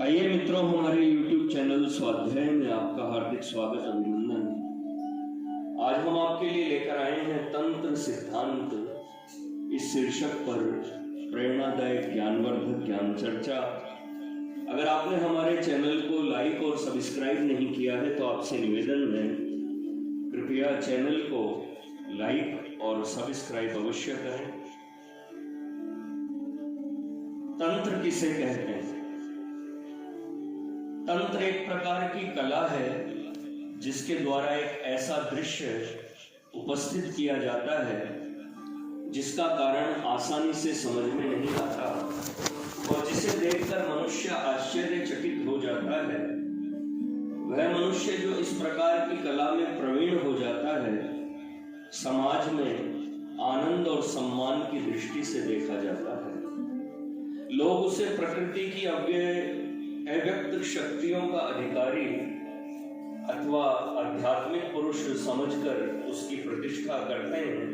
आइए मित्रों, हमारे YouTube चैनल स्वाध्याय में आपका हार्दिक स्वागत अभिनंदन। आज हम आपके लिए लेकर आए हैं तंत्र सिद्धांत इस शीर्षक पर प्रेरणादायक ज्ञानवर्धक ज्ञान चर्चा। अगर आपने हमारे चैनल को लाइक और सब्सक्राइब नहीं किया है तो आपसे निवेदन है, कृपया चैनल को लाइक और सब्सक्राइब अवश्य करें। तंत्र किसे कहते हैं? तंत्र एक प्रकार की कला है जिसके द्वारा एक ऐसा दृश्य उपस्थित किया जाता है जिसका कारण आसानी से समझ में नहीं आता और जिसे देखकर मनुष्य आश्चर्यचकित हो जाता है। वह मनुष्य जो इस प्रकार की कला में प्रवीण हो जाता है, समाज में आनंद और सम्मान की दृष्टि से देखा जाता है। लोग उसे प्रकृति की अव्यक्त शक्तियों का अधिकारी अथवा आध्यात्मिक पुरुष समझकर उसकी प्रतिष्ठा करते हैं।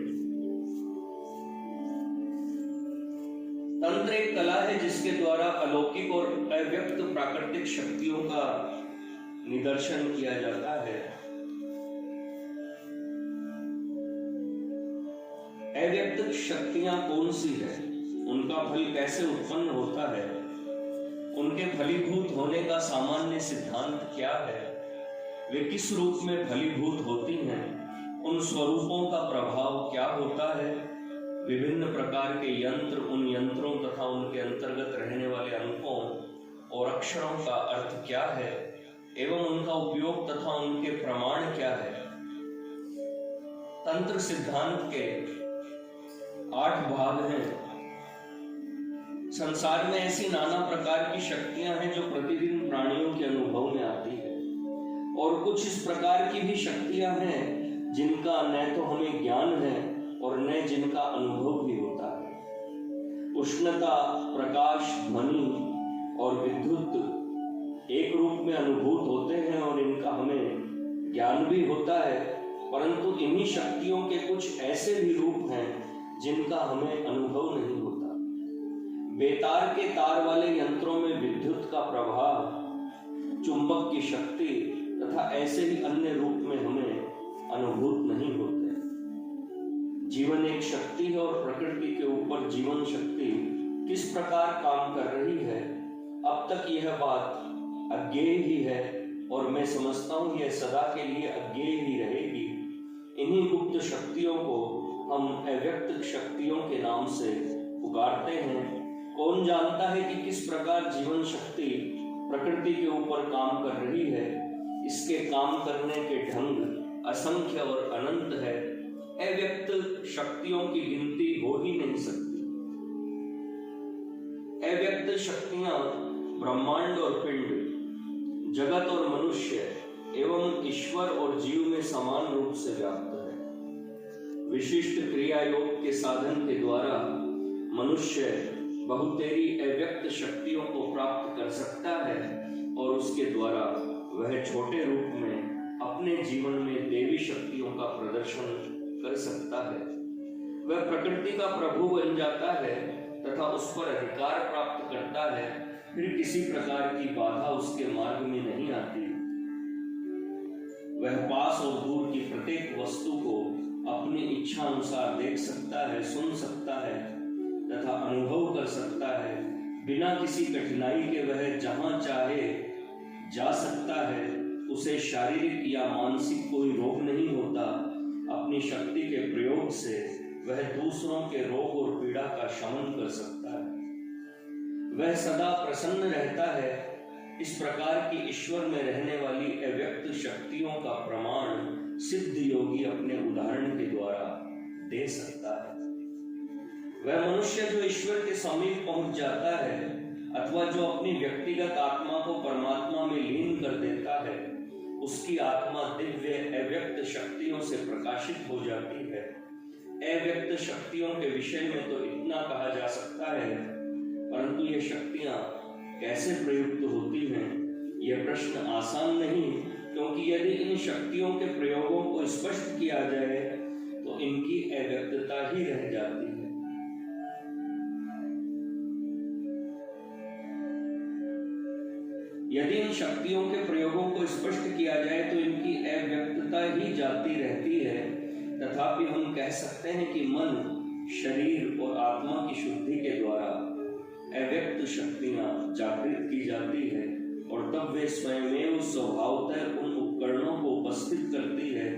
तंत्र एक कला है जिसके द्वारा अलौकिक और अव्यक्त प्राकृतिक शक्तियों का निदर्शन किया जाता है। अव्यक्त शक्तियां कौन सी है, उनका फल कैसे उत्पन्न होता है, उनके फलीभूत होने का सामान्य सिद्धांत क्या है, वे किस रूप में फलीभूत होती हैं, उन स्वरूपों का प्रभाव क्या होता है, विभिन्न प्रकार के यंत्र, उन यंत्रों तथा उनके अंतर्गत रहने वाले अंकों और अक्षरों का अर्थ क्या है एवं उनका उपयोग तथा उनके प्रमाण क्या है। तंत्र सिद्धांत के 8 भाग हैं। संसार में ऐसी नाना प्रकार की शक्तियां हैं जो प्रतिदिन प्राणियों के अनुभव में आती है, और कुछ इस प्रकार की भी शक्तियां हैं जिनका न तो हमें ज्ञान है और न जिनका अनुभव भी होता है। उष्णता, प्रकाश, ध्वनि और विद्युत एक रूप में अनुभूत होते हैं और इनका हमें ज्ञान भी होता है, परंतु इन्हीं शक्तियों के कुछ ऐसे भी रूप हैं जिनका हमें अनुभव नहीं होता। बेतार के तार वाले यंत्रों में विद्युत का प्रभाव, चुंबक की शक्ति तथा ऐसे ही अन्य रूप में हमें अनुभूत नहीं होते। जीवन एक शक्ति है और प्रकृति के ऊपर जीवन शक्ति किस प्रकार काम कर रही है, अब तक यह बात अज्ञेय ही है और मैं समझता हूँ यह सदा के लिए अज्ञेय ही रहेगी। इन्हीं गुप्त शक्तियों को हम अव्यक्त शक्तियों के नाम से पुकारते हैं। कौन जानता है कि किस प्रकार जीवन शक्ति प्रकृति के ऊपर काम कर रही है। इसके काम करने के ढंग असंख्य और अनंत है। अव्यक्त शक्तियों की गिनती हो ही नहीं सकती। अव्यक्त शक्तियां ब्रह्मांड और पिंड, जगत और मनुष्य एवं ईश्वर और जीव में समान रूप से व्याप्त है। विशिष्ट क्रिया योग के साधन के द्वारा मनुष्य बहुतेरी अव्यक्त शक्तियों को प्राप्त कर सकता है और उसके द्वारा वह छोटे रूप में अपने जीवन में देवी शक्तियों का प्रदर्शन कर सकता है। वह प्रकृति का प्रभु बन जाता है तथा उस पर अधिकार प्राप्त करता है। फिर किसी प्रकार की बाधा उसके मार्ग में नहीं आती। वह पास और दूर की प्रत्येक वस्तु को अपनी इच्छा अनुसार देख सकता है, सुन सकता है तथा अनुभव कर सकता है। बिना किसी कठिनाई के वह जहां चाहे जा सकता है। उसे शारीरिक या मानसिक कोई रोग नहीं होता। अपनी शक्ति के प्रयोग से वह दूसरों के रोग और पीड़ा का शमन कर सकता है। वह सदा प्रसन्न रहता है। इस प्रकार की ईश्वर में रहने वाली अव्यक्त शक्तियों का प्रमाण सिद्ध योगी अपने उदाहरण के द्वारा दे सकता है। वह मनुष्य जो ईश्वर के समीप पहुंच जाता है अथवा जो अपनी व्यक्तिगत आत्मा को परमात्मा में लीन कर देता है, उसकी आत्मा दिव्य अव्यक्त शक्तियों से प्रकाशित हो जाती है। अव्यक्त शक्तियों के विषय में तो इतना कहा जा सकता है, परंतु ये शक्तियां कैसे प्रयुक्त होती हैं, यह प्रश्न आसान नहीं, क्योंकि यदि इन शक्तियों के प्रयोगों को स्पष्ट किया जाए तो इनकी अव्यक्तता ही रह जाती है। यदि इन शक्तियों के प्रयोगों को स्पष्ट किया जाए तो इनकी अव्यक्तता ही जाती रहती है। तथापि हम कह सकते हैं कि मन, शरीर और आत्मा की शुद्धि के द्वारा अव्यक्त शक्तियां जागृत की जाती है और तब वे स्वयमेव स्वभावतः उन उपकरणों को उपस्थित करती है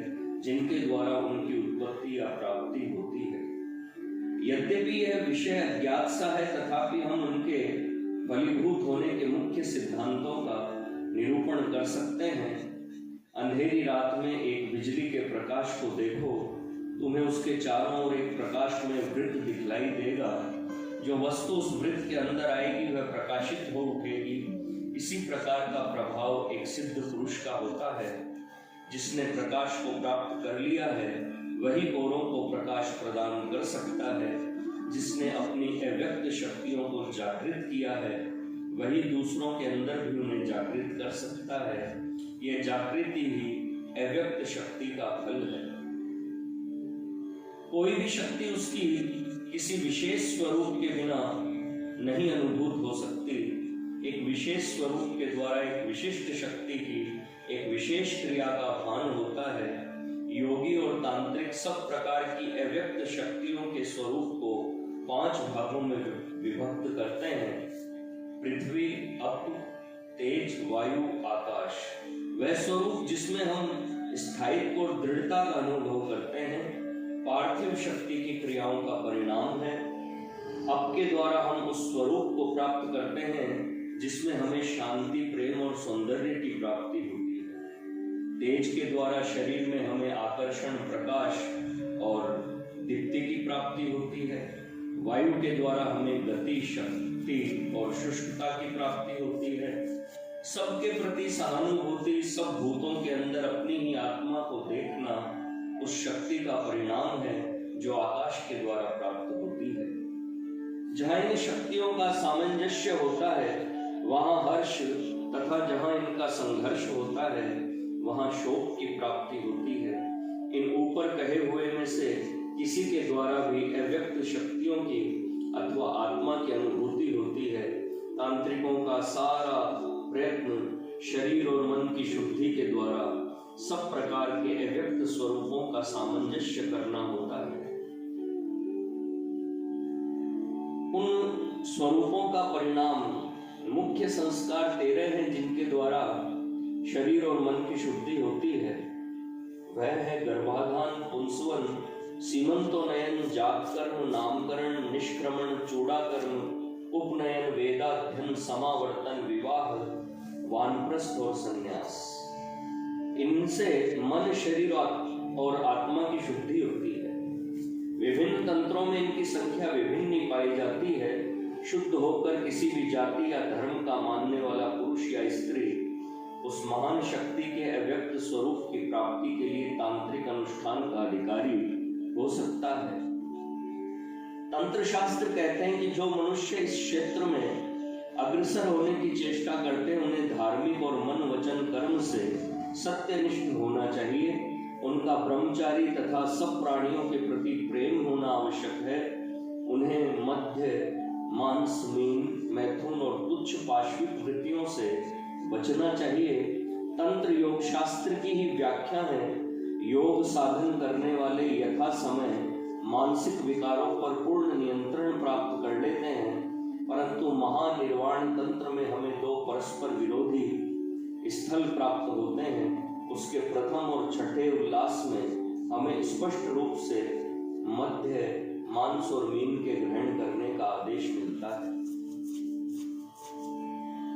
जिनके द्वारा उनकी उत्पत्ति या प्राप्ति होती है। यद्यपि यह विषय अज्ञात सा है, तथापि हम उनके फलीभूत होने के मुख्य सिद्धांतों का निरूपण कर सकते हैं। अंधेरी रात में एक बिजली के प्रकाश को देखो, तुम्हें उसके चारों ओर एक प्रकाशमय वृत्त दिखलाई देगा। जो वस्तु उस वृत्त के अंदर आएगी वह प्रकाशित हो उठेगी। इसी प्रकार का प्रभाव एक सिद्ध पुरुष का होता है। जिसने प्रकाश को प्राप्त कर लिया है वही औरों को प्रकाश प्रदान कर सकता है। जिसने अपनी अव्यक्त शक्तियों को जागृत किया है वही दूसरों के अंदर भी उन्हें जागृत कर सकता है। यह जागृति ही अव्यक्त शक्ति का फल है। कोई भी शक्ति उसकी किसी विशेष स्वरूप के बिना नहीं अनुभूत हो सकती। एक विशेष स्वरूप के द्वारा एक विशिष्ट शक्ति की एक विशेष क्रिया का भान होता है। योगी और तांत्रिक सब प्रकार की अव्यक्त शक्तियों के स्वरूप को 5 भागों में विभक्त करते हैं: पृथ्वी, अप, तेज, वायु, आकाश। वह स्वरूप जिसमें हम स्थायित्व और दृढ़ता का अनुभव करते हैं पार्थिव शक्ति की क्रियाओं का परिणाम है। अप के द्वारा हम उस स्वरूप को प्राप्त करते हैं जिसमें हमें शांति, प्रेम और सौंदर्य की प्राप्ति होती है। तेज के द्वारा शरीर में हमें आकर्षण, प्रकाश और दीप्ति की प्राप्ति होती है। वायु के द्वारा हमें गति, शक्ति और शुष्कता की प्राप्ति होती है। सबके प्रति सहानुभूति, सब भूतों के अंदर अपनी ही आत्मा को देखना उस शक्ति का परिणाम है जो आकाश के द्वारा प्राप्त होती है। जहाँ इन शक्तियों का सामंजस्य होता है वहाँ हर्ष तथा जहाँ इनका संघर्ष होता है वहाँ शोक की प्राप्ति होती है। इन ऊपर कहे हुए में से किसी के द्वारा भी अव्यक्त शक्तियों की अथवा आत्मा की अनुभूति होती है। तांत्रिकों का सारा प्रयत्न शरीर और मन की शुद्धि के द्वारा सब प्रकार के अव्यक्त स्वरूपों का सामंजस्य करना होता है। उन स्वरूपों का परिणाम मुख्य संस्कार 13 हैं जिनके द्वारा शरीर और मन की शुद्धि होती है। वह है गर्भाधान, पुंसवन, सीमंतोनयन, जागकर्म, नामकरण, निष्क्रमण, चूड़ाकर्म, उपनयन, वेदाध्ययन, समावर्तन, विवाह, वानप्रस्थ और संन्यास। इनसे मन, शरीर और आत्मा की शुद्धि होती है। विभिन्न तंत्रों में इनकी संख्या विभिन्न ही पाई जाती है। शुद्ध होकर किसी भी जाति या धर्म का मानने वाला पुरुष या स्त्री उस महान शक्ति के अव्यक्त स्वरूप की प्राप्ति के लिए तांत्रिक अनुष्ठान का अधिकारी हो सकता है। तंत्र शास्त्र कहते हैं कि जो मनुष्य इस क्षेत्र में अग्रसर होने की चेष्टा करते हैं उन्हें धार्मिक और मन, वचन, कर्म से सत्यनिष्ठ होना चाहिए। उनका ब्रह्मचारी तथा सब प्राणियों के प्रति प्रेम होना आवश्यक है। उन्हें मध्य, मांस, मीन, मैथुन और तुच्छ पाशविक वृत्तियों से बचना चाहिए। तंत्र योग शास्त्र की ही व्याख्या है। योग साधन करने वाले यथा समय मानसिक विकारों पर पूर्ण नियंत्रण प्राप्त कर लेते हैं, परंतु महानिर्वाण तंत्र में हमें 2 परस्पर विरोधी स्थल प्राप्त होते हैं। उसके प्रथम और छठे उल्लास में हमें स्पष्ट रूप से मध्य, मांस और मीन के ग्रहण करने का आदेश मिलता है।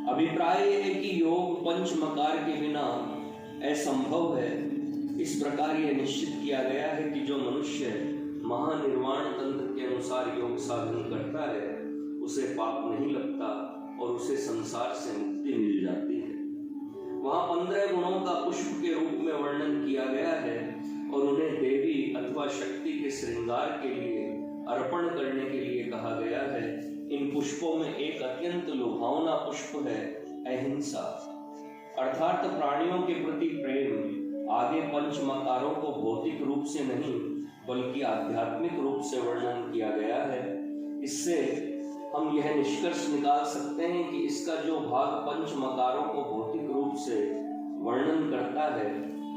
अभिप्राय यह है कि योग पंचमकार के बिना असंभव है। इस प्रकार यह निश्चित किया गया है कि जो मनुष्य महानिर्वाण तंत्र के अनुसार योग साधन करता है उसे पाप नहीं लगता और उसे संसार से मुक्ति मिल जाती है। वहाँ 15 गुणों का पुष्प के रूप में वर्णन किया गया है और उन्हें देवी अथवा शक्ति के श्रृंगार के लिए अर्पण करने के लिए कहा गया है। इन पुष्पों में एक अत्यंत लुभावना पुष्प है अहिंसा, अर्थात प्राणियों के प्रति प्रेम। आगे पंचमकारों को भौतिक रूप से नहीं बल्कि आध्यात्मिक रूप से वर्णन किया गया है। इससे हम यह निष्कर्ष निकाल सकते हैं कि इसका जो भाग पंच मकारों को भौतिक रूप से वर्णन करता है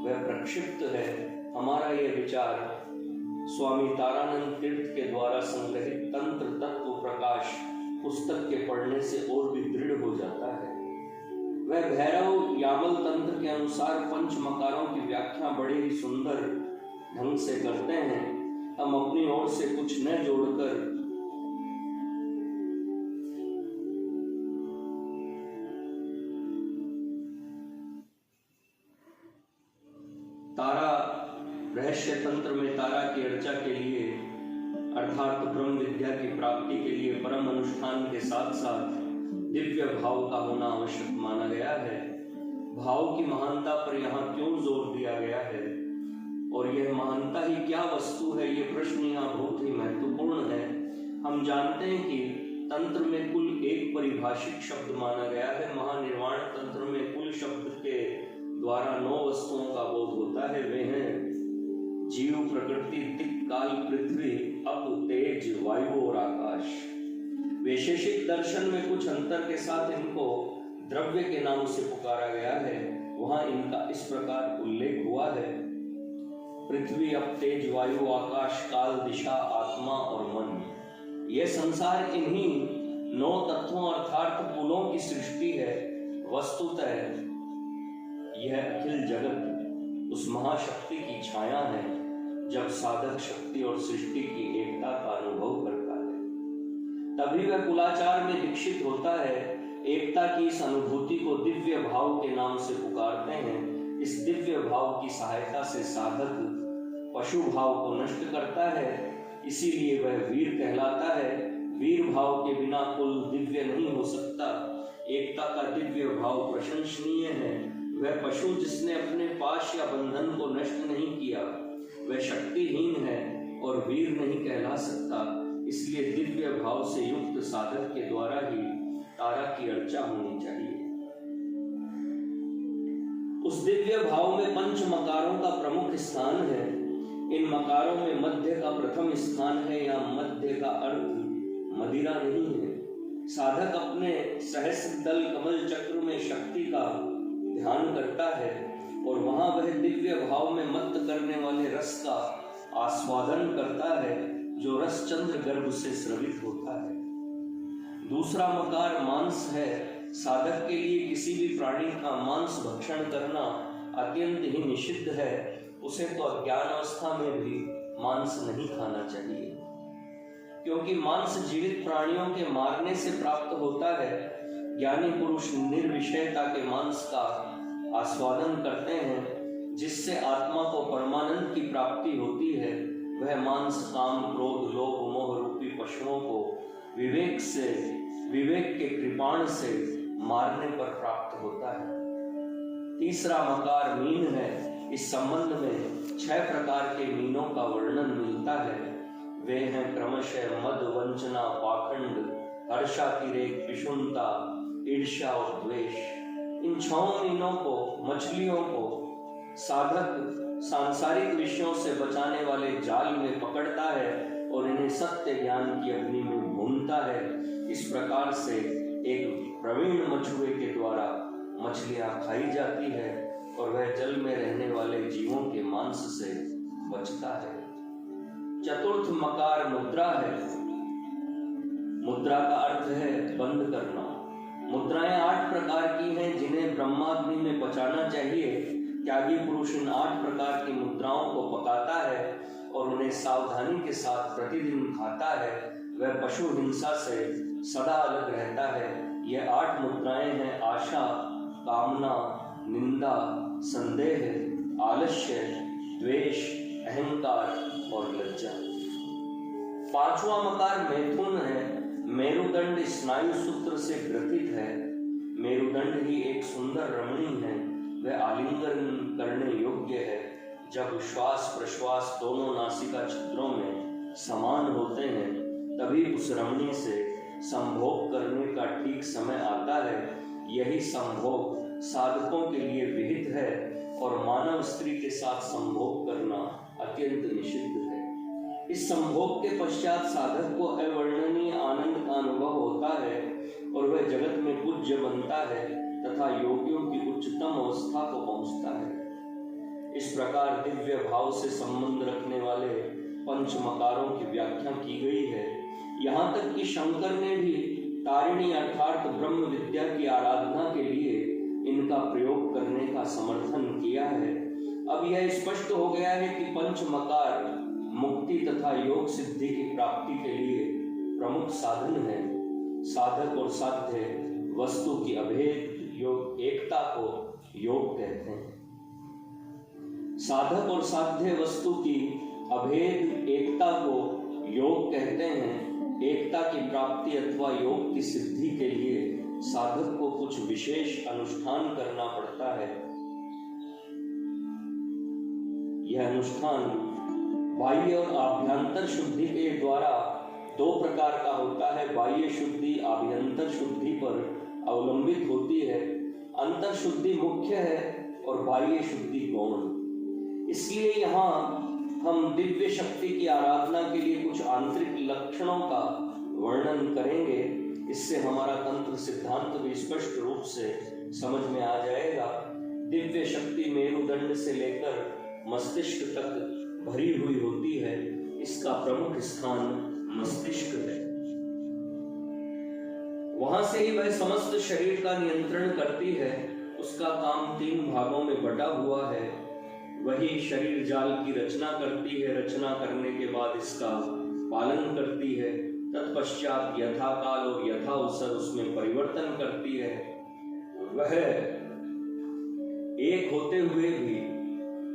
वह प्रक्षिप्त है। हमारा यह विचार स्वामी तारानंद तीर्थ के द्वारा संग्रहित तंत्र तत्व प्रकाश पुस्तक के पढ़ने से और भी दृढ़ हो जाता है। वह भैरव यामल तंत्र के अनुसार पंच मकारों की व्याख्या बड़े ही सुंदर ढंग से करते हैं। हम अपनी ओर से कुछ न जोड़कर तारा रहस्य तंत्र में तारा की अर्चा के लिए अर्थात ब्रह्म विद्या की प्राप्ति के लिए परम अनुष्ठान के साथ साथ दिव्य भाव का होना आवश्यक माना गया है। भाव की महानता पर यहाँ क्यों जोर दिया गया है और यह महानता ही क्या वस्तु है, ये प्रश्न यहाँ बहुत ही महत्वपूर्ण है। हम जानते हैं कि तंत्र में कुल एक परिभाषित शब्द माना गया है। महानिर्वाण तंत्र में कुल शब्द के द्वारा 9 वस्तुओं का बोध होता है। वे हैं जीव, प्रकृति, दिक्, काल, पृथ्वी, अप, तेज, वायु और आकाश। वैशेषिक दर्शन में कुछ अंतर के साथ इनको द्रव्य के नाम से पुकारा गया है। वहां इनका इस प्रकार उल्लेख हुआ है: पृथ्वी, अप, तेज, वायु, आकाश, काल, दिशा, आत्मा और मन। यह संसार इन्हीं 9 तत्वों अर्थात कुलों की सृष्टि है। वस्तुतः यह अखिल जगत उस महाशक्ति की छाया है जब साधक शक्ति और सृष्टि की एकता का अनुभव करता है तभी वह कुलाचार में दीक्षित होता है। एकता की इस अनुभूति को दिव्य भाव के नाम से पुकारते हैं। इस दिव्य भाव की सहायता से साधक पशु भाव को नष्ट करता है, इसीलिए वह वीर कहलाता है। वीर भाव के बिना कुल दिव्य नहीं हो सकता। एकता का दिव्य भाव प्रशंसनीय है। वह पशु जिसने अपने पाश या बंधन को नष्ट नहीं किया वह शक्तिहीन है और वीर नहीं कहला सकता। इसलिए दिव्य भाव से युक्त साधक के द्वारा ही तारा की अर्चा होनी चाहिए। उस दिव्य भाव में पंच मकारों का प्रमुख स्थान है। इन मकारों में मध्य का प्रथम स्थान है। या मध्य का अर्थ मदिरा नहीं है। साधक अपने सहस्र दल कमल चक्र में शक्ति का ध्यान करता है और वहां वह दिव्य भाव में मत्त करने वाले रस का आस्वादन करता है जो रस चंद्र गर्भ से स्रवित होता है। दूसरा मकार मांस है। साधक के लिए किसी भी प्राणी का मांस भक्षण करना अत्यंत ही निषिद्ध है। उसे तो अज्ञान अवस्था में भी मांस नहीं खाना चाहिए, क्योंकि मांस जीवित प्राणियों के मारने से प्राप्त होता है। ज्ञानी पुरुष निर्विषयता के मांस का आस्वादन करते हैं, जिससे आत्मा को परमानंद की प्राप्ति होती है। वह मांस काम, क्रोध, लोभ, मोह रूपी पशुओं को विवेक के कृपाण से मारने पर प्राप्त होता है। तीसरा मकार मीन है। इस संबंध में 6 प्रकार के मीनों का वर्णन मिलता है। वे हैं क्रमशः मद, वंचना, पाखंड, हर्षातिरेक, पिशुनता, ईर्ष्या और द्वेष। इन 6 मीनों को, मछलियों को साधक सांसारिक विषयों से बचाने वाले जाल में पकड़ता है और इन्हें सत्य ज्ञान की अग्नि में भूनता है। इस प्रकार से एक प्रवीण मछुए के द्वारा मछलियां खाई जाती है और वह जल में रहने वाले जीवों के मांस से बचता है। चतुर्थ मकार मुद्रा है। मुद्रा का अर्थ है बंद करना। मुद्राएं 8 प्रकार की हैं जिन्हें ब्रह्माग्नि में पचाना चाहिए। त्यागी पुरुष इन 8 प्रकार की मुद्राओं को पकाता है और उन्हें सावधानी के साथ प्रतिदिन खाता है। वह पशु हिंसा से सदा अलग रहता है। ये 8 मुद्राएं हैं आशा, कामना, निंदा, संदेह, आलस्य, द्वेष, अहंकार और लज्जा। 5वां मकार मैथुन है। मेरुदंड स्नायु सूत्र से ग्रथित है। मेरुदंड ही एक सुंदर रमणी है। वह आलिंगन करने योग्य है। जब श्वास प्रश्वास दोनों नासिका छिद्रों में समान होते हैं तभी उस रमणी से संभोग करने का ठीक समय आता है। यही संभोग साधकों के लिए विहित है और मानव स्त्री के साथ संभोग करना अत्यंत निषिद्ध है। इस संभोग के पश्चात साधक को अवर्णनीय आनंद का अनुभव होता है और वह जगत में पूज्य बनता है तथा योगियों की उच्चतम अवस्था को पहुंचता है। इस प्रकार दिव्य भाव से संबंध रखने वाले पंच मकारों की व्याख्या की गई है। यहाँ तक कि शंकर ने भी तारिणी अर्थात ब्रह्म विद्या की आराधना के लिए इनका प्रयोग करने का समर्थन किया है। अब यह स्पष्ट हो गया है कि पंच मकार मुक्ति तथा योग सिद्धि की प्राप्ति के लिए प्रमुख साधन है। साधक और साध्य वस्तु की अभेद योग एकता को योग कहते हैं। साधक और साध्य वस्तु की अभेद एकता को योग कहते हैं। एकता की प्राप्ति अथवा योग की सिद्धि के लिए साधक को कुछ विशेष अनुष्ठान करना पड़ता है। यह अनुष्ठान बाह्य और आभ्यंतर शुद्धि के द्वारा दो प्रकार का होता है। बाह्य शुद्धि आभ्यंतर शुद्धि पर अवलंबित होती है। अंतर शुद्धि मुख्य है और बाह्य शुद्धि गौण। इसलिए यहाँ हम दिव्य शक्ति की आराधना के लिए कुछ आंतरिक लक्षणों का वर्णन करेंगे। इससे हमारा तंत्र सिद्धांत भी स्पष्ट रूप से समझ में आ जाएगा। दिव्य शक्ति मेरुदंड से लेकर मस्तिष्क तक भरी हुई होती है। इसका प्रमुख स्थान मस्तिष्क है। वहां से ही वह समस्त शरीर का नियंत्रण करती है। उसका काम 3 भागों में बटा हुआ है। वही शरीर जाल की रचना करती है। रचना करने के बाद इसका पालन करती है। तत्पश्चात यथाकाल और यथाअवसर उसमें परिवर्तन करती है। वह एक होते हुए भी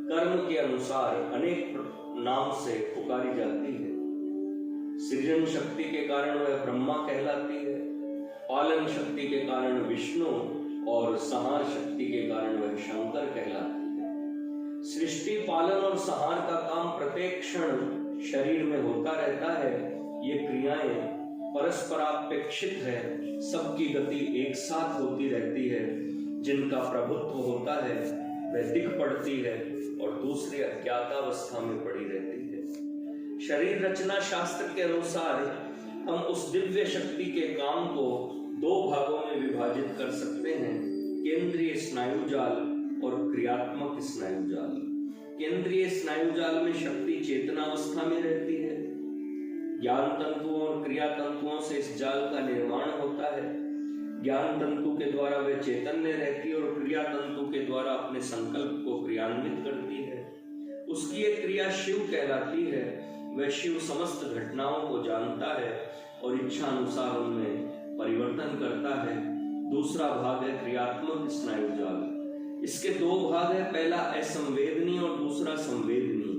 कर्म के अनुसार अनेक नाम से पुकारी जाती है। सृजन शक्ति के कारण वह ब्रह्मा कहलाती है। पालन शक्ति के कारण विष्णु और संहार शक्ति के कारण वह शंकर कहलाती है। सृष्टि पालन और संहार का काम प्रत्येक क्षण शरीर में होता रहता है। ये क्रियाएं परस्परापेक्षित है। सबकी गति एक साथ होती रहती है। जिनका प्रभुत्व होता है वह दिख पड़ती है और दूसरी अज्ञातावस्था में पड़ी रहती है। शरीर रचना शास्त्र के अनुसार हम उस दिव्य शक्ति के काम को 2 भागों में विभाजित कर सकते हैं, केंद्रीय स्नायुजाल और क्रियात्मक स्नायुजाल। केंद्रीय स्नायुजाल में शक्ति चेतनावस्था में रहती है। ज्ञान तंतुओं और क्रिया तंतुओं से इस जाल का निर्माण होता है। ज्ञान तंतु के द्वारा वह चैतन्य रहती है और क्रिया तंतु के द्वारा अपने संकल्प को क्रियान्वित करती है। उसकी एक क्रिया शिव कहलाती है। वह शिव समस्त घटनाओं को जानता है और इच्छा अनुसार उनमें परिवर्तन करता है। दूसरा भाग है क्रियात्मक स्नायुजाल। इसके 2 भाग है, पहला असंवेदनीय और दूसरा संवेदनीय।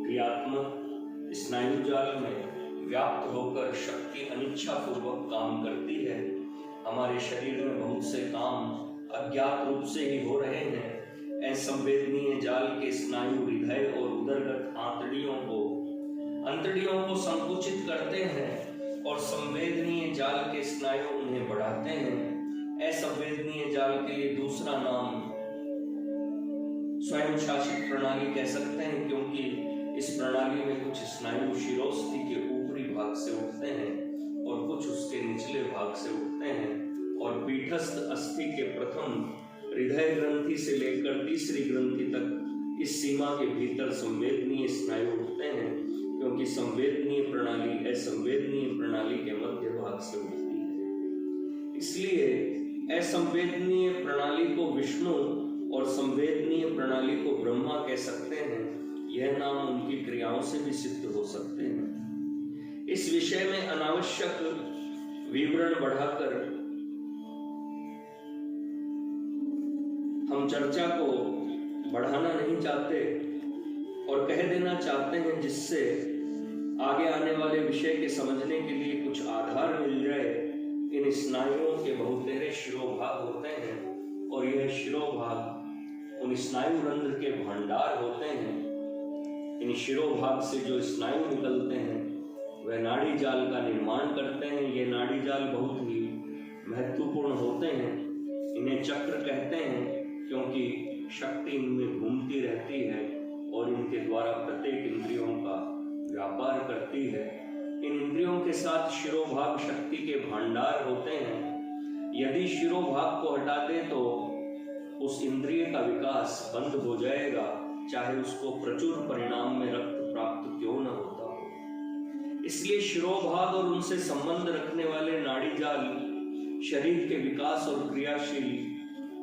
क्रियात्मक स्नायुजाल में व्याप्त होकर शक्ति अनिच्छा पूर्वक काम करती है। हमारे शरीर में बहुत से काम अज्ञात रूप से ही हो रहे हैं। असंवेदनीय जाल के स्नायु हृदय और उदरगत अंतड़ियों को संकुचित करते हैं और संवेदनीय जाल के स्नायु उन्हें बढ़ाते हैं। असंवेदनीय जाल के लिए दूसरा नाम स्वयं शासित प्रणाली कह सकते हैं, क्योंकि इस प्रणाली में कुछ स्नायु शिरोस्थि के ऊपरी भाग से उठते हैं और कुछ उसके निचले भाग से उठते हैं और पीठस्थ अस्थि के प्रथम हृदय ग्रंथि से लेकर तीसरी ग्रंथि तक इस सीमा के भीतर संवेदनीय स्नायु उठते हैं, क्योंकि संवेदनीय प्रणाली असंवेदनीय प्रणाली के मध्य भाग से उठती है। इसलिए असंवेदनीय प्रणाली को विष्णु और संवेदनीय प्रणाली को ब्रह्मा कह सकते हैं। यह नाम उनकी क्रियाओं से भी सिद्ध हो सकते हैं। इस विषय में अनावश्यक विवरण बढ़ाकर हम चर्चा को बढ़ाना नहीं चाहते और कह देना चाहते हैं, जिससे आगे आने वाले विषय के समझने के लिए कुछ आधार मिल जाए। इन स्नायुओं के बहुतेरे शिरोभाग होते हैं और यह शिरोभाग उन स्नायु रंध्र के भंडार होते हैं। इन शिरोभाग से जो स्नायु निकलते हैं वह नाड़ी जाल का निर्माण करते हैं। ये नाड़ी जाल बहुत ही महत्वपूर्ण होते हैं। इन्हें चक्र कहते हैं क्योंकि शक्ति इनमें घूमती रहती है और इनके द्वारा प्रत्येक इंद्रियों का व्यापार करती है। इन इंद्रियों के साथ शिरोभाग शक्ति के भंडार होते हैं। यदि शिरोभाग को हटा दे तो उस इंद्रिय का विकास बंद हो जाएगा, चाहे उसको प्रचुर परिणाम में रक्त प्राप्त क्यों न होता हो। इसलिए शिरोभाग और उनसे संबंध रखने वाले नाड़ी जाल शरीर के विकास और क्रियाशील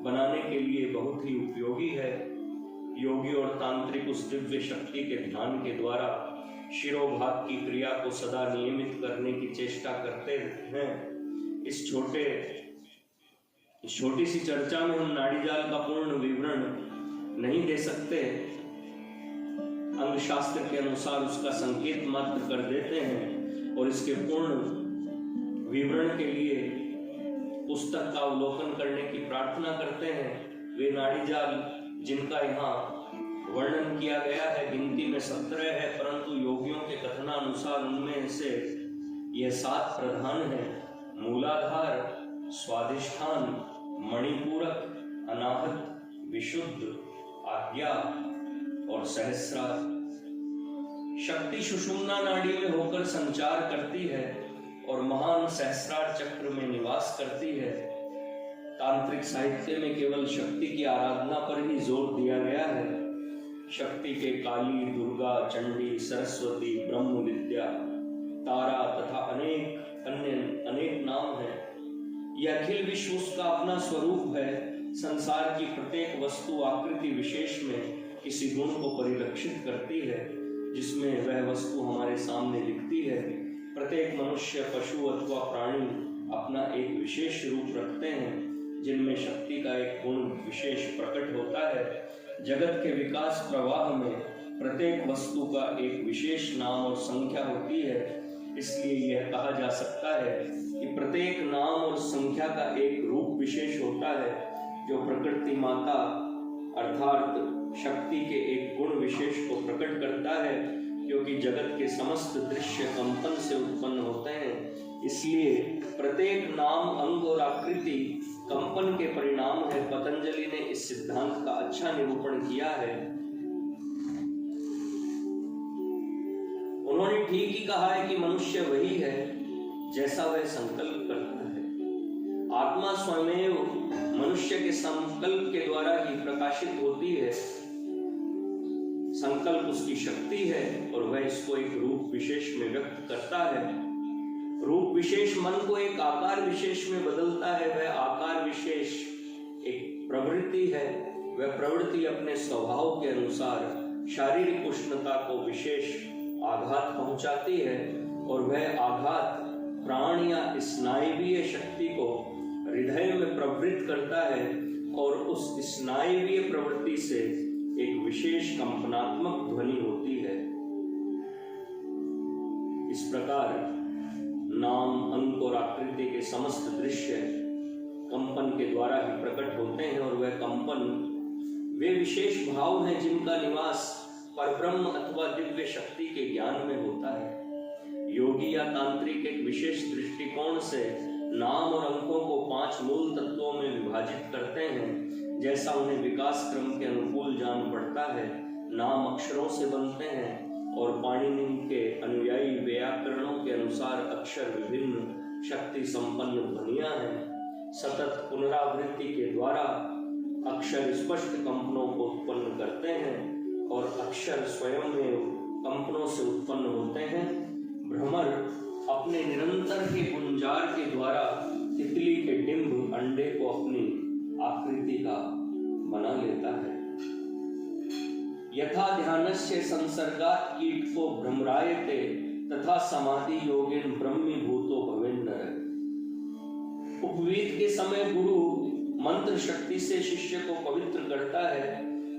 बनाने के लिए बहुत ही उपयोगी है। योगी और तांत्रिक उस दिव्य शक्ति के ध्यान के द्वारा शिरोभाग की क्रिया को सदा नियमित करने की चेष्टा करते हैं। इस छोटी सी चर्चा में हम नाड़ी जाल का पूर्ण विवरण नहीं दे सकते, अंग शास्त्र के अनुसार उसका संकेत मात्र कर देते हैं और इसके पूर्ण विवरण के लिए पुस्तक का अवलोकन करने की प्रार्थना करते हैं। वे नाड़ी जाल जिनका यहाँ वर्णन किया गया है गिनती में 17 है, परंतु योगियों के कथनानुसार उनमें से यह 7 प्रधान है: मूलाधार, स्वाधिष्ठान, मणिपूरक, अनाहत, विशुद्ध, आज्ञा और सहस्रार। शक्ति सुषुम्ना नाड़ी में होकर संचार करती है और महान सहस्रार चक्र में निवास करती है। तांत्रिक साहित्य में केवल शक्ति की आराधना पर ही जोर दिया गया है। शक्ति के काली, दुर्गा, चंडी, सरस्वती, ब्रह्म विद्या, तारा तथा अनेक नाम हैं। यह अखिल विश्व उसका अपना स्वरूप है। संसार की प्रत्येक वस्तु आकृति विशेष में किसी गुण को परिलक्षित करती है, जिसमें वह वस्तु हमारे सामने दिखती है। प्रत्येक मनुष्य, पशु अथवा प्राणी अपना एक विशेष रूप रखते हैं, जिनमें शक्ति का एक गुण विशेष प्रकट होता है। जगत के विकास प्रवाह में प्रत्येक वस्तु का एक विशेष नाम और संख्या होती है। इसलिए यह कहा जा सकता है कि प्रत्येक नाम और संख्या का एक रूप विशेष होता है, जो प्रकृति माता अर्थात शक्ति के एक गुण विशेष को प्रकट करता है। क्योंकि जगत के समस्त दृश्य कंपन से उत्पन्न होते हैं, इसलिए प्रत्येक नाम, अंग और आकृति कंपन के परिणाम है। पतंजलि ने इस सिद्धांत का अच्छा निरूपण किया है। उन्होंने ठीक ही कहा है कि मनुष्य वही है जैसा वह संकल्प करता है। आत्मा स्वयं मनुष्य के संकल्प के द्वारा ही प्रकाशित होती है। संकल्प उसकी शक्ति है और वह इसको एक रूप विशेष में व्यक्त करता है। रूप विशेष मन को एक आकार विशेष में बदलता है। वह आकार विशेष एक प्रवृत्ति है। वह प्रवृत्ति अपने स्वभाव के अनुसार शारीरिक उष्णता को विशेष आघात पहुंचाती है और वह आघात प्राण या स्नायुवीय शक्ति को हृदय में प्रवृत्त करता है और उस स्नायुवीय प्रवृत्ति से एक विशेष कंपनात्मक ध्वनि होती है। इस प्रकार नाम, अंक और आकृति के समस्त दृश्य कंपन के द्वारा ही प्रकट होते हैं और वह कंपन वे विशेष भाव हैं जिनका निवास परब्रह्म अथवा दिव्य शक्ति के ज्ञान में होता है। योगी या तांत्रिक एक विशेष दृष्टिकोण से नाम और अंकों को 5 मूल तत्वों में विभाजित करते हैं, जैसा उन्हें विकास क्रम के अनुकूल जान पड़ता है। नाम अक्षरों से बनते हैं और पाणिनि के अनुयायी व्याकरणों के अनुसार अक्षर विभिन्न शक्ति संपन्न ध्वनियां हैं। सतत पुनरावृत्ति के द्वारा अक्षर स्पष्ट कंपनों को उत्पन्न करते हैं और अक्षर स्वयं में कंपनों से उत्पन्न होते हैं। भ्रमर अपने निरंतर के गुंजार के द्वारा तितली के डिंब अंडे को अपनी आकृति का बना लेता है। यथा ध्यानस्य संसर्गात् कीट को भ्रमरायते तथा समाधि योगेन ब्रह्मी भूतो भवेन्नर। उपवीत के समय गुरु मंत्र शक्ति से शिष्य को पवित्र करता है,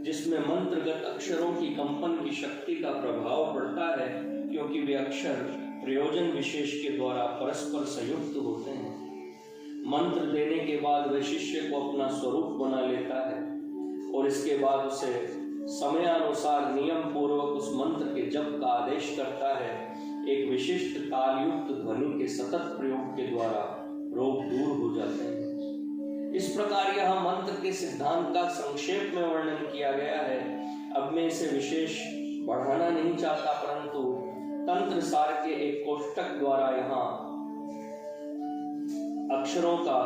जिसमें मंत्रगत अक्षरों की कंपन की शक्ति का प्रभाव पड़ता है, क्योंकि वे अक्षर प्रयोजन विशेष के द्वारा परस्पर संयुक्त होते हैं। मंत्र देने के बाद वह शिष्य को अपना स्वरूप बना लेता है और इसके बाद उसे समयानुसार नियम पूर्वक उस मंत्र के जप का आदेश करता है। एक विशिष्ट तालयुक्त ध्वनि के सतत प्रयोग के द्वारा रोग दूर हो जाते हैं। इस प्रकार यह मंत्र के सिद्धांत का संक्षेप में वर्णन किया गया है। अब मैं इसे विशेष बढ़ाना नहीं चाहता, परंतु तंत्र सार के एक कोष्टक द्वारा यहाँ अक्षरों का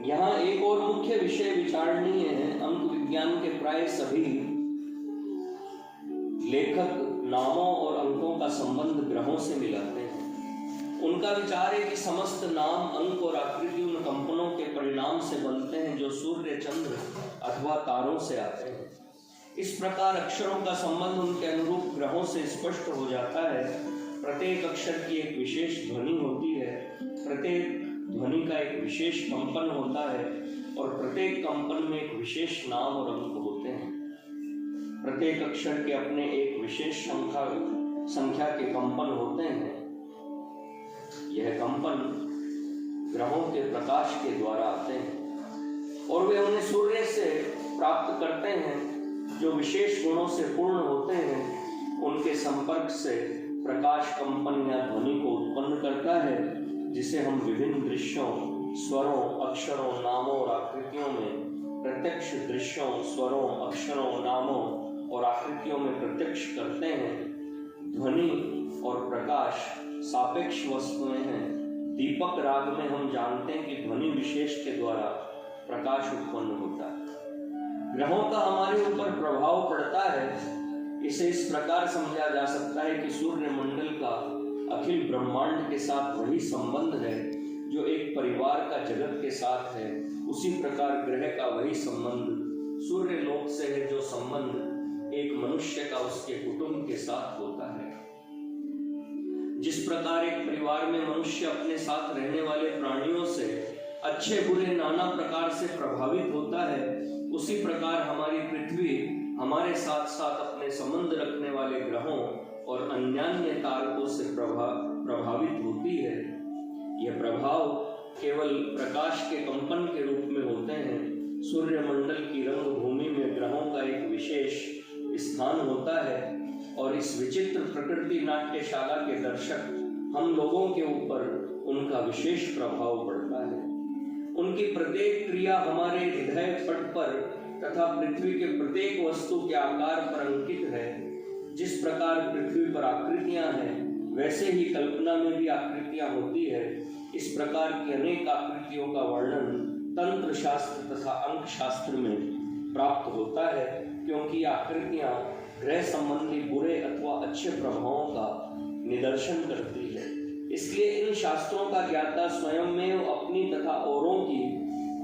यहाँ एक और मुख्य विषय विचारणीय है। अंक विज्ञान के प्राय सभी लेखक नामों और अंकों का संबंध ग्रहों से मिलाते हैं। उनका विचार है कि समस्त नाम, अंक और आकृति उन कंपनों के परिणाम से बनते हैं जो सूर्य, चंद्र अथवा तारों से आते हैं। इस प्रकार अक्षरों का संबंध उनके अनुरूप ग्रहों से स्पष्ट हो जाता है। प्रत्येक अक्षर की एक विशेष ध्वनि होती है, प्रत्येक ध्वनि का एक विशेष कंपन होता है और प्रत्येक कंपन में एक विशेष नाम और अंक होते हैं। प्रत्येक अक्षर के अपने एक विशेष संख्या के कंपन होते हैं। यह कंपन ग्रहों के प्रकाश के द्वारा आते हैं और वे उन्हें सूर्य से प्राप्त करते हैं जो विशेष गुणों से पूर्ण होते हैं। उनके संपर्क से प्रकाश कंपन या ध्वनि को उत्पन्न करता है, जिसे हम विभिन्न दृश्यों, स्वरों, अक्षरों, नामों और आकृतियों में प्रत्यक्ष दृश्यों, स्वरों, अक्षरों, नामों और आकृतियों में प्रत्यक्ष करते हैं। ध्वनि और प्रकाश सापेक्ष वस्तुएं हैं। दीपक राग में हम जानते हैं कि ध्वनि विशेष के द्वारा प्रकाश उत्पन्न होता है। ग्रहों का हमारे ऊपर प्रभाव पड़ता है। इसे इस प्रकार समझा जा सकता है कि सूर्य मंडल का अखिल ब्रह्मांड के साथ वही संबंध है जो एक परिवार का जगत के साथ है। उसी प्रकार ग्रह का वही संबंध सूर्य लोक से है जो संबंध एक मनुष्य का उसके कुटुंब के साथ होता है। जिस प्रकार एक परिवार में मनुष्य अपने साथ रहने वाले प्राणियों से अच्छे बुरे नाना प्रकार से प्रभावित होता है, उसी प्रकार हमारी पृथ्वी हमारे साथ साथ अपने संबंध रखने वाले ग्रहों और अन्यान्य तारकों से प्रभावित होती है। यह प्रभाव केवल प्रकाश के कंपन के रूप में होते हैं। सूर्य मंडल की रंगभूमि में ग्रहों का एक विशेष स्थान होता है और इस विचित्र प्रकृति नाट्यशाला के दर्शक हम लोगों के ऊपर उनका विशेष प्रभाव पड़ता है। उनकी प्रत्येक क्रिया हमारे हृदय पट पर तथा पृथ्वी के प्रत्येक वस्तु के आकार पर अंकित है। जिस प्रकार पृथ्वी पर आकृतियां हैं, वैसे ही कल्पना में भी आकृतियां होती है। इस प्रकार की अनेक आकृतियों का वर्णन तंत्र शास्त्र तथा अंक शास्त्र में प्राप्त होता है, क्योंकि आकृतियां ग्रह संबंधी बुरे अथवा अच्छे प्रभावों का निदर्शन करती है। इसलिए इन शास्त्रों का ज्ञाता स्वयं में अपनी तथा औरों की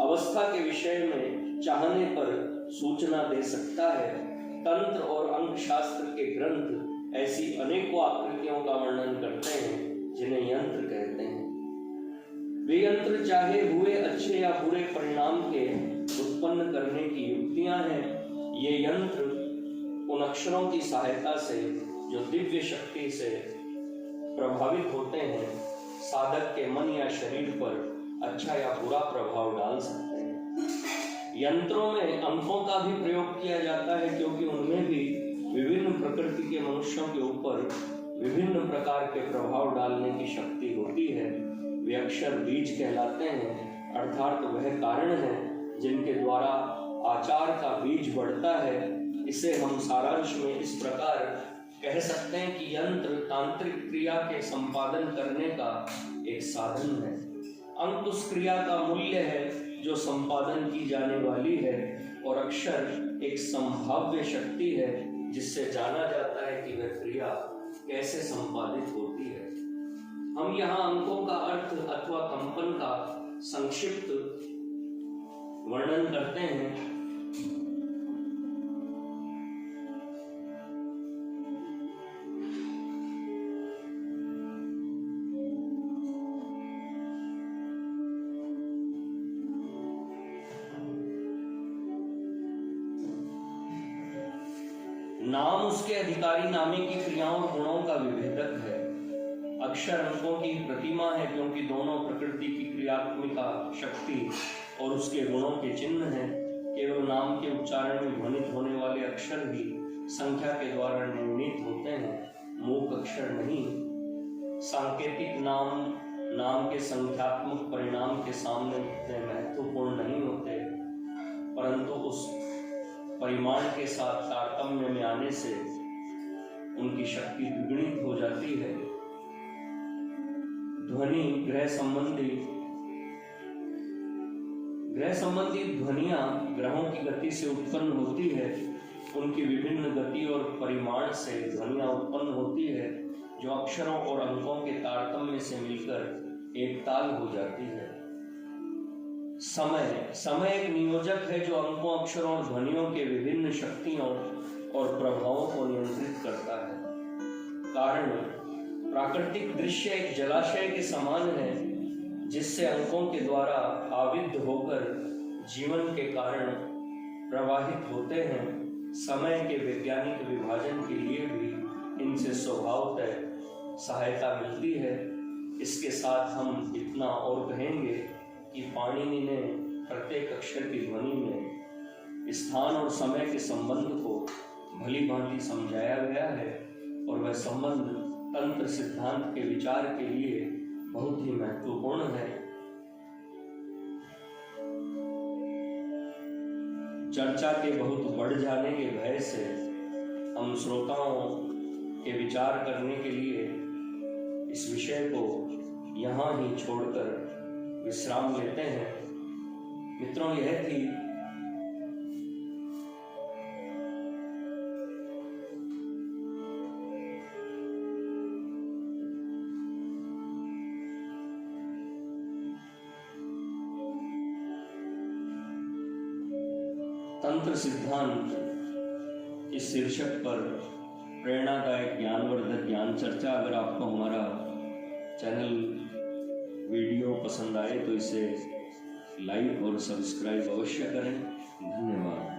अवस्था के विषय में चाहने पर सूचना दे सकता है। तंत्र और अंक शास्त्र के ग्रंथ ऐसी अनेकों आकृतियों का वर्णन करते हैं जिन्हें यंत्र कहते हैं। वे यंत्र चाहे हुए अच्छे या बुरे परिणाम के उत्पन्न करने की युक्तियां हैं। ये यंत्र उन अक्षरों की सहायता से जो दिव्य शक्ति से प्रभावित होते हैं, साधक के मन या शरीर पर अच्छा या बुरा प्रभाव डाल सकते हैं। यंत्रों में अंकों का भी प्रयोग किया जाता है, क्योंकि उनमें भी विभिन्न प्रकृति के मनुष्यों के ऊपर विभिन्न प्रकार के प्रभाव डालने की शक्ति होती है। वे अक्षर बीज कहलाते हैं, अर्थात वह कारण है जिनके द्वारा आचार का बीज बढ़ता है। इसे हम सारांश में इस प्रकार कह सकते हैं कि यंत्र तांत्रिक क्रिया के संपादन करने का एक साधन है। अंक उस क्रिया का मूल्य है जो संपादन की जाने वाली है, और अक्षर एक संभाव्य शक्ति है जिससे जाना जाता है कि वह क्रिया कैसे संपादित होती है। हम यहाँ अंकों का अर्थ अथवा कंपन का संक्षिप्त वर्णन करते हैं। नाम उसके अधिकारी नामे की क्रियाओं और गुणों का विभेदक है। अक्षर अंकों की प्रतिमा है, क्योंकि दोनों प्रकृति की क्रियात्मिका शक्ति और उसके गुणों के चिन्ह हैं। केवल नाम के उच्चारण में ध्वनित होने वाले अक्षर भी संख्या के द्वारा निर्णीत होते हैं, मूक अक्षर नहीं। सांकेतिक नाम नाम के संख्यात्मक परिणाम के सामने उतने महत्वपूर्ण नहीं होते, परंतु उस परिमाण के साथ तारतम्य में आने से उनकी शक्ति द्विगुणित हो जाती है। ध्वनि ग्रह संबंधी ध्वनियां ग्रहों की गति से उत्पन्न होती है। उनकी विभिन्न गति और परिमाण से ध्वनियां उत्पन्न होती है, जो अक्षरों और अंकों के तारतम्य से मिलकर एक ताल हो जाती है। समय एक नियोजक है जो अंकों, अक्षरों और ध्वनियों के विभिन्न शक्तियों और प्रभावों को नियंत्रित करता है। कारण प्राकृतिक दृश्य एक जलाशय के समान है, जिससे अंकों के द्वारा आविद्ध होकर जीवन के कारण प्रवाहित होते हैं। समय के वैज्ञानिक विभाजन के लिए भी इनसे स्वभावतः सहायता मिलती है। इसके साथ हम इतना और कहेंगे कि पाणिनि ने प्रत्येक अक्षर की ध्वनि में स्थान और समय के संबंध को भली भांति समझाया गया है, और वह संबंध तंत्र सिद्धांत के विचार के लिए बहुत ही महत्वपूर्ण है। चर्चा के बहुत बढ़ जाने के भय से हम श्रोताओं के विचार करने के लिए इस विषय को यहाँ ही छोड़कर विश्राम लेते हैं। मित्रों, यह थी तंत्र सिद्धांत इस शीर्षक पर प्रेरणादायक ज्ञानवर्धक ज्ञान चर्चा। अगर आपको हमारा चैनल वीडियो पसंद आए तो इसे लाइक और सब्सक्राइब अवश्य करें। धन्यवाद।